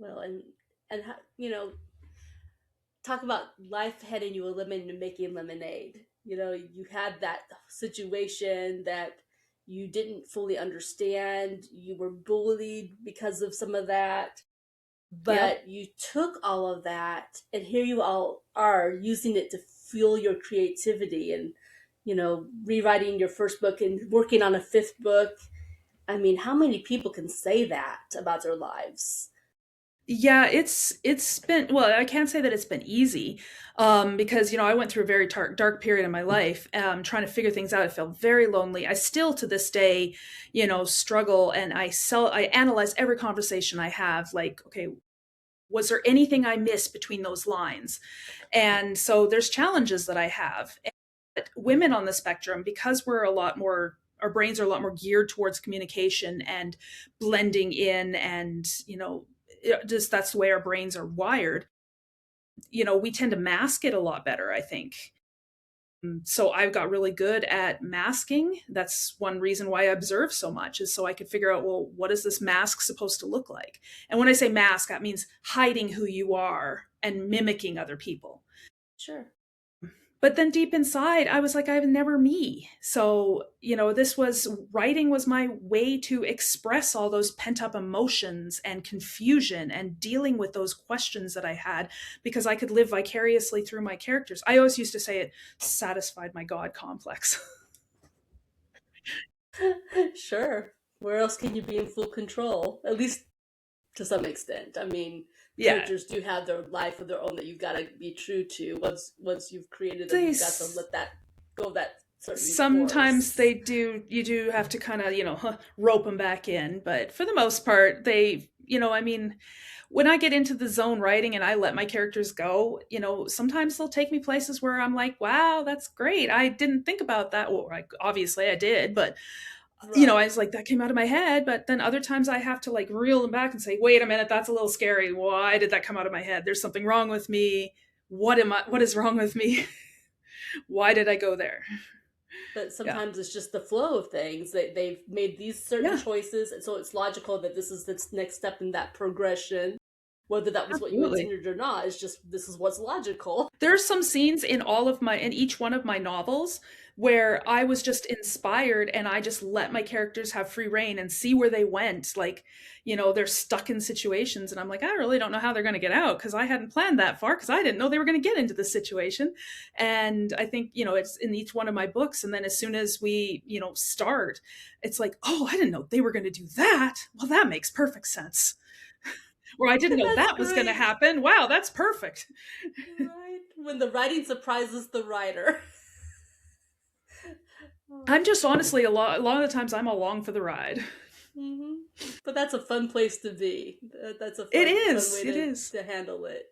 Well, and talk about life handing you a lemon and making lemonade. You had that situation that you didn't fully understand. You were bullied because of some of that, Yep. but you took all of that, and here you all are using it to fuel your creativity and, rewriting your first book and working on a fifth book. I mean, how many people can say that about their lives? Yeah, it's been, well, I can't say that it's been easy, because I went through a very dark period in my life, trying to figure things out. I felt very lonely. I still to this day, struggle, and I analyze every conversation I have. Like, okay, was there anything I missed between those lines? And so there's challenges that I have. But women on the spectrum, because we're a lot more, our brains are a lot more geared towards communication and blending in, and just that's the way our brains are wired. We tend to mask it a lot better, I think. So I got really good at masking. That's one reason why I observe so much, is so I could figure out, well, what is this mask supposed to look like? And when I say mask, that means hiding who you are and mimicking other people. Sure. But then deep inside, I was like, I was never me. So, this was, writing was my way to express all those pent up emotions and confusion and dealing with those questions that I had, because I could live vicariously through my characters. I always used to say it satisfied my God complex. Sure. Where else can you be in full control? At least to some extent. I mean, Yeah. characters do have their life of their own that you gotta be true to. Once you've created them, They you've got to let that go that certain sometimes course. they do, you do have to kind of, rope them back in, but for the most part, I mean, when I get into the zone writing and I let my characters go, sometimes they'll take me places where I'm like, wow, that's great. I didn't think about that. Well, like, obviously I did, but I Right. was like, that came out of my head. But then other times I have to like reel them back and say, wait a minute, that's a little scary. Why did that come out of my head? There's something wrong with me. What is wrong with me? Why did I go there? But Yeah. sometimes it's just the flow of things. They've made these certain Yeah, choices, and so it's logical that this is the next step in that progression. Whether that was what you absolutely. intended or not, is just this is what's logical. There's some scenes in each one of my novels where I was just inspired and I just let my characters have free reign and see where they went. Like, they're stuck in situations and I'm like, I really don't know how they're going to get out, because I hadn't planned that far, because I didn't know they were going to get into this situation. And I think, it's in each one of my books. And then as soon as we, start, it's like, oh, I didn't know they were going to do that. Well, that makes perfect sense. Or I didn't know That's that was going to great. happen. Wow, that's perfect. Right? When the writing surprises the writer. I'm Oh. just honestly a lot of the times I'm along for the ride. Hmm. But that's a fun place to be. That's a It fun is. way It is. to handle it.